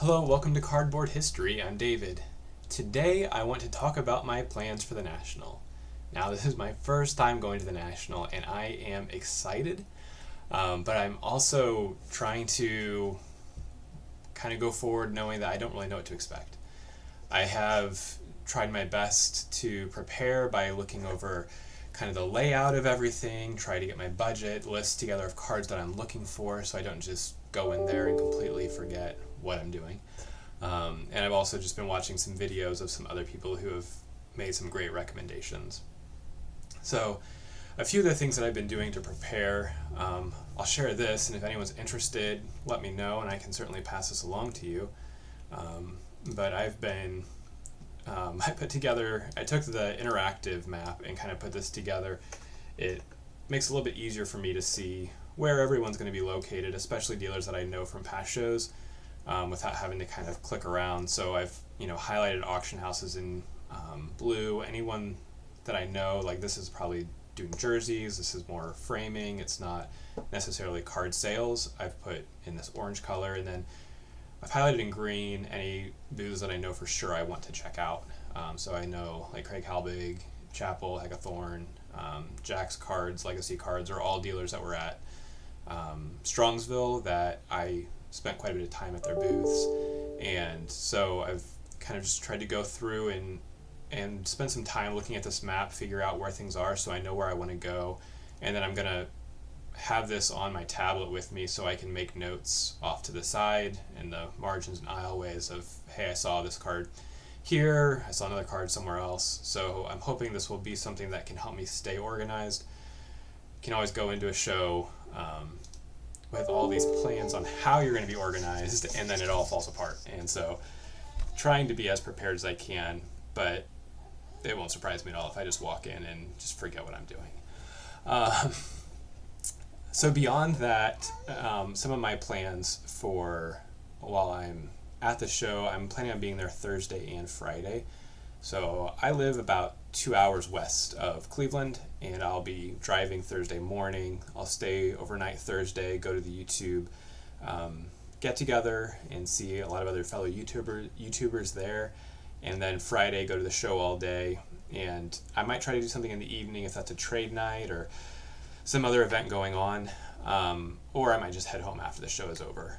Hello, welcome to Cardboard History. I'm David. Today I want to talk about my plans for the National. Now, this is my first time going to the National, and I am excited, but I'm also trying to kind of go forward knowing that I don't really know what to expect. I have tried my best to prepare by looking over kind of the layout of everything, try to get my budget list together of cards that I'm looking for so I don't just go in there and completely forget what I'm doing. And I've also just been watching some videos of some other people who have made some great recommendations. So a few of the things that I've been doing to prepare, I'll share this, and if anyone's interested, let me know, and I can certainly pass this along to you. But I took the interactive map and kind of put this together. It makes it a little bit easier for me to see where everyone's going to be located, especially dealers that I know from past shows, without having to kind of click around. So I've highlighted auction houses in blue. Anyone that I know, like this is probably doing jerseys, this is more framing, it's not necessarily card sales, I've put in this orange color, and then I've highlighted in green any booths that I know for sure I want to check out. So I know like Craig Halbig, Chapel, Heckathorn, Jack's Cards, Legacy Cards are all dealers that were at Strongsville that I spent quite a bit of time at their booths. And so I've kind of just tried to go through and spend some time looking at this map, figure out where things are so I know where I want to go. And then I'm going to have this on my tablet with me so I can make notes off to the side in the margins and aisleways of, hey, I saw this card here, I saw another card somewhere else. So I'm hoping this will be something that can help me stay organized. You can always go into a show with all these plans on how you're going to be organized, and then it all falls apart. And so trying to be as prepared as I can, but it won't surprise me at all if I just walk in and just forget what I'm doing. So beyond that, some of my plans for while I'm at the show, I'm planning on being there Thursday and Friday. So I live about 2 hours west of Cleveland, and I'll be driving Thursday morning. I'll stay overnight Thursday, go to the YouTube get together and see a lot of other fellow YouTubers there, and then Friday go to the show all day. And I might try to do something in the evening if that's a trade night or some other event going on, or I might just head home after the show is over.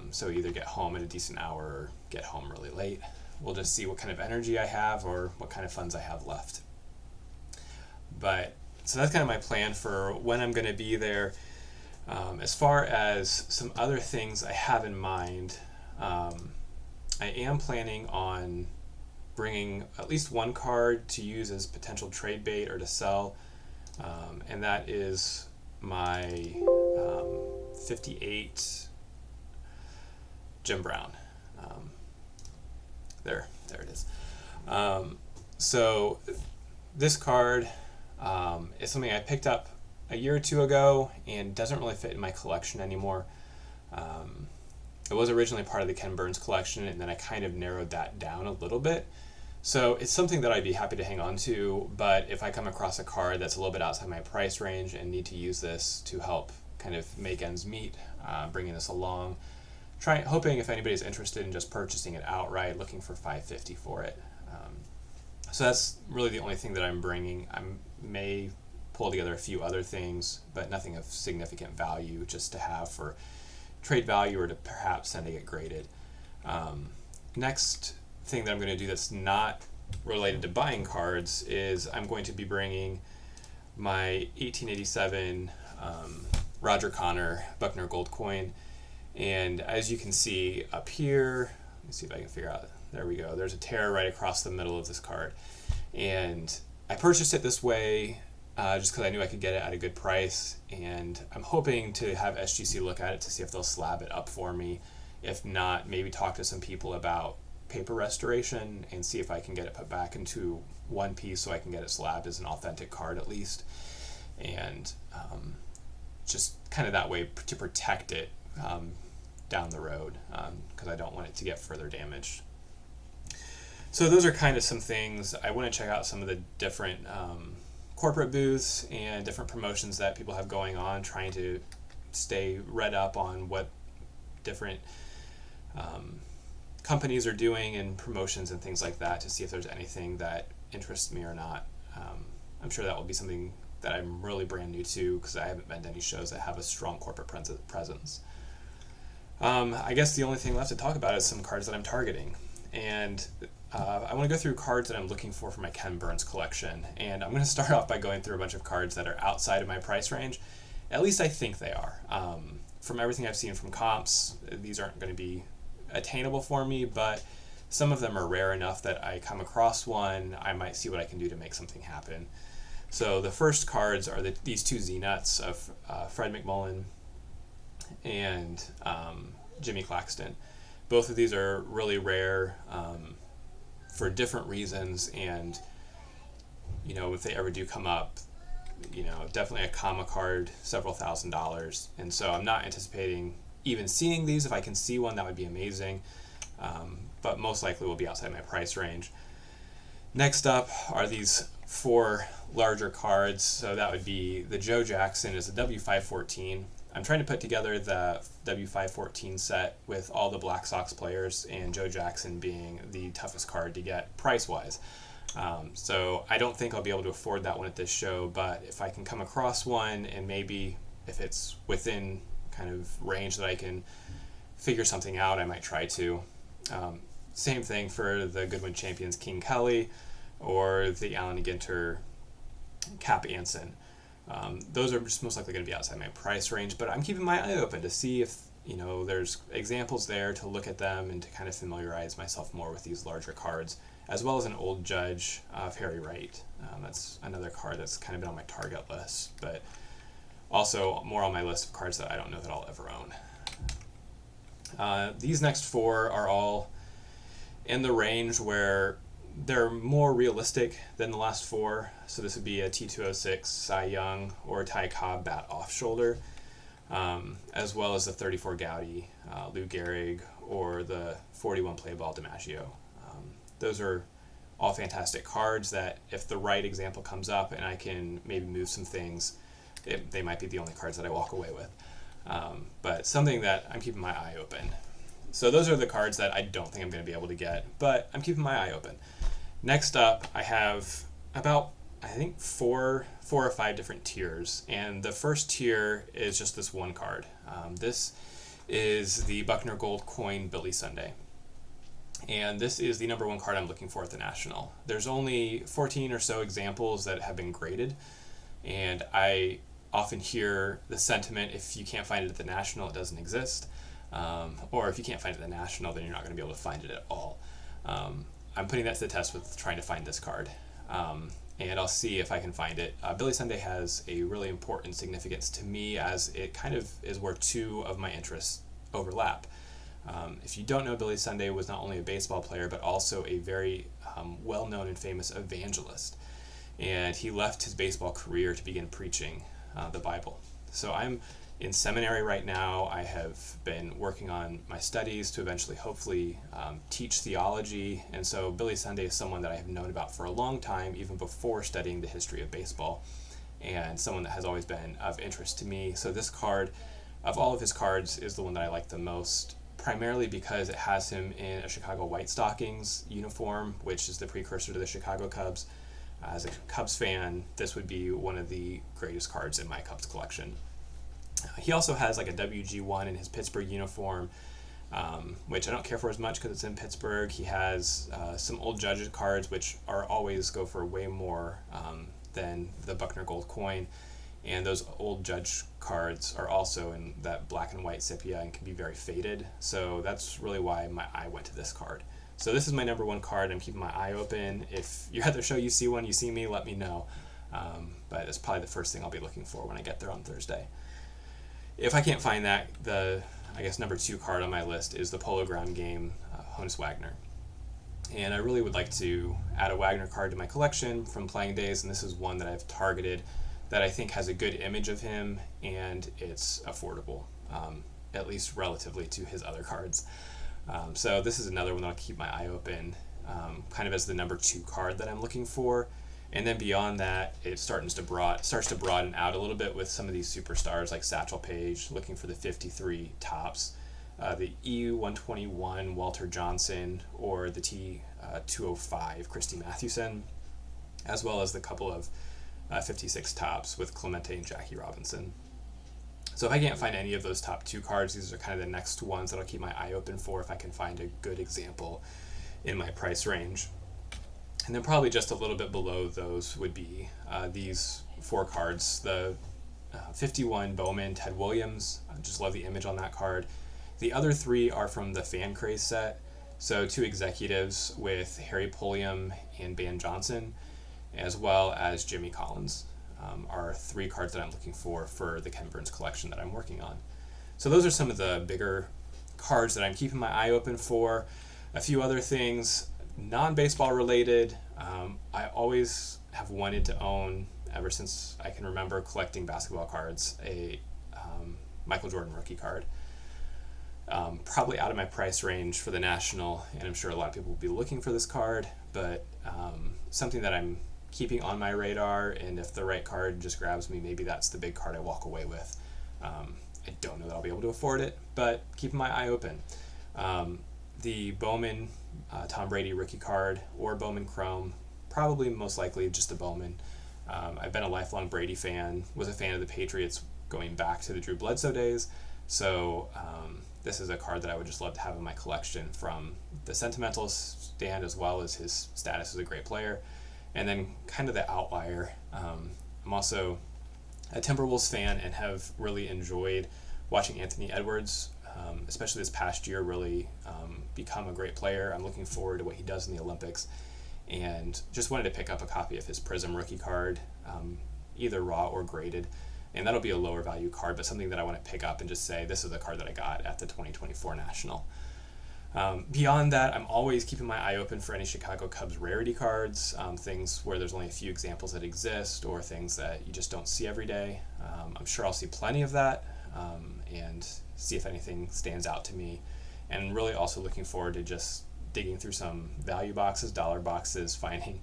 So either get home at a decent hour or get home really late. We'll just see what kind of energy I have or what kind of funds I have left. But so that's kind of my plan for when I'm going to be there. As far as some other things I have in mind, I am planning on bringing at least one card to use as potential trade bait or to sell, and that is my 58 Jim Brown. There it is. So this card is something I picked up a year or two ago and doesn't really fit in my collection anymore. It was originally part of the Ken Burns collection, and then I kind of narrowed that down a little bit. So it's something that I'd be happy to hang on to, but if I come across a card that's a little bit outside my price range and need to use this to help kind of make ends meet, bringing this along, hoping if anybody's interested in just purchasing it outright, looking for $550 for it. So that's really the only thing that I'm bringing. I may pull together a few other things, but nothing of significant value, just to have for trade value or to perhaps send to get graded. Next thing that I'm going to do that's not related to buying cards is I'm going to be bringing my 1887 Roger Connor Buckner gold coin. And as you can see up here, let me see if I can figure out, there we go, there's a tear right across the middle of this card. And I purchased it this way just because I knew I could get it at a good price, and I'm hoping to have SGC look at it to see if they'll slab it up for me. If not, maybe talk to some people about paper restoration and see if I can get it put back into one piece so I can get it slabbed as an authentic card at least, and just kind of that way to protect it down the road, because I don't want it to get further damaged. So those are kind of some things. I want to check out some of the different corporate booths and different promotions that people have going on, trying to stay read up on what different companies are doing and promotions and things like that to see if there's anything that interests me or not. I'm sure that will be something that I'm really brand new to because I haven't been to any shows that have a strong corporate presence. I guess the only thing left to talk about is some cards that I'm targeting. And I want to go through cards that I'm looking for my Ken Burns collection. And I'm going to start off by going through a bunch of cards that are outside of my price range. At least I think they are. From everything I've seen from comps, these aren't going to be attainable for me, but some of them are rare enough that I come across one, I might see what I can do to make something happen. So the first cards are these two Z-Nuts of Fred McMullen and Jimmy Claxton. Both of these are really rare for different reasons, and if they ever do come up, definitely a comma card, several $1,000s, and so I'm not anticipating even seeing these. If I can see one, that would be amazing, but most likely will be outside my price range. Next up are these 4 larger cards. So that would be the Joe Jackson is a W514. I'm trying to put together the W514 set with all the Black Sox players, and Joe Jackson being the toughest card to get price-wise. So I don't think I'll be able to afford that one at this show, but if I can come across one, and maybe if it's within kind of range that I can figure something out, I might try to. Same thing for the Goodwin Champions King Kelly or the Allen Ginter Cap Anson. Those are just most likely going to be outside my price range, but I'm keeping my eye open to see if there's examples there, to look at them and to kind of familiarize myself more with these larger cards, as well as an Old Judge of Harry Wright. That's another card that's kind of been on my target list, but also more on my list of cards that I don't know that I'll ever own. These next 4 are all in the range where they're more realistic than the last 4. So this would be a T206 Cy Young or Ty Cobb bat off shoulder, as well as the 34 Gowdy Lou Gehrig or the 41 play ball DiMaggio. Those are all fantastic cards that if the right example comes up and I can maybe move some things, they might be the only cards that I walk away with. But something that I'm keeping my eye open. So those are the cards that I don't think I'm going to be able to get, but I'm keeping my eye open. Next up, I have about, I think, 4 or 5 different tiers, and the first tier is just this one card. This is the Buckner Gold Coin Billy Sunday, and this is the number 1 card I'm looking for at the National. There's only 14 or so examples that have been graded, and I often hear the sentiment, if you can't find it at the National, it doesn't exist. Or if you can't find it at the National, then you're not going to be able to find it at all. I'm putting that to the test with trying to find this card, and I'll see if I can find it. Billy Sunday has a really important significance to me, as it kind of is where 2 of my interests overlap. If you don't know, Billy Sunday was not only a baseball player, but also a very well-known and famous evangelist, and he left his baseball career to begin preaching the Bible. So I'm in seminary right now. I have been working on my studies to eventually, hopefully, teach theology. And so Billy Sunday is someone that I have known about for a long time, even before studying the history of baseball, and someone that has always been of interest to me. So this card, of all of his cards, is the one that I like the most, primarily because it has him in a Chicago White Stockings uniform, which is the precursor to the Chicago Cubs. As a Cubs fan, this would be one of the greatest cards in my Cubs collection. He also has like a WG1 in his Pittsburgh uniform, which I don't care for as much because it's in Pittsburgh. He has some Old Judge cards, which are always go for way more than the Buckner Gold Coin. And those Old Judge cards are also in that black and white sepia and can be very faded. So that's really why my eye went to this card. So this is my number 1 card. I'm keeping my eye open. If you're at the show, you see one, you see me, let me know. But it's probably the first thing I'll be looking for when I get there on Thursday. If I can't find that, the number 2 card on my list is the Polo Ground Game Honus Wagner. And I really would like to add a Wagner card to my collection from playing days, and this is one that I've targeted that I think has a good image of him, and it's affordable, at least relatively to his other cards. So this is another one that I'll keep my eye open, kind of as the number 2 card that I'm looking for. And then beyond that, it starts to broaden out a little bit with some of these superstars like Satchel Paige, looking for the 53 tops. the E121 Walter Johnson or the T205 Christy Mathewson, as well as the couple of 56 tops with Clemente and Jackie Robinson. So if I can't find any of those top 2 cards, these are kind of the next ones that I'll keep my eye open for if I can find a good example in my price range. And then probably just a little bit below those would be these 4 cards. The 51 Bowman Ted Williams, I just love the image on that card. The other 3 are from the Fan Craze set, so 2 executives with Harry Pulliam and Ban Johnson, as well as Jimmy Collins. Are 3 cards that I'm looking for the Ken Burns collection that I'm working on. So those are some of the bigger cards that I'm keeping my eye open for. A few other things, non-baseball related. I always have wanted to own, ever since I can remember collecting basketball cards, a Michael Jordan rookie card. Probably out of my price range for the National, and I'm sure a lot of people will be looking for this card, but something that I'm keeping on my radar, and if the right card just grabs me, maybe that's the big card I walk away with. I don't know that I'll be able to afford it, but keeping my eye open. The Bowman Tom Brady rookie card or Bowman Chrome, probably most likely just the Bowman. I've been a lifelong Brady fan, was a fan of the Patriots going back to the Drew Bledsoe days, so this is a card that I would just love to have in my collection from the sentimental stand as well as his status as a great player. And then kind of the outlier, I'm also a Timberwolves fan and have really enjoyed watching Anthony Edwards, especially this past year, really become a great player. I'm looking forward to what he does in the Olympics, and just wanted to pick up a copy of his Prism rookie card, either raw or graded, and that'll be a lower value card, but something that I want to pick up and just say, this is the card that I got at the 2024 National. Beyond that, I'm always keeping my eye open for any Chicago Cubs rarity cards, things where there's only a few examples that exist, or things that you just don't see every day. I'm sure I'll see plenty of that, and see if anything stands out to me. And really also looking forward to just digging through some value boxes, dollar boxes, finding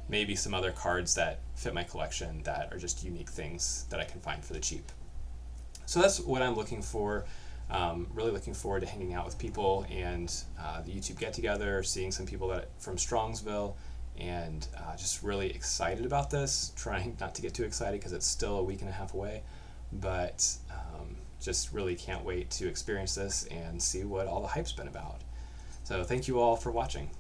maybe some other cards that fit my collection that are just unique things that I can find for the cheap. So that's what I'm looking for. Really looking forward to hanging out with people and the YouTube get-together, seeing some people from Strongsville, and just really excited about this, trying not to get too excited because it's still a week and a half away, but just really can't wait to experience this and see what all the hype's been about. So thank you all for watching.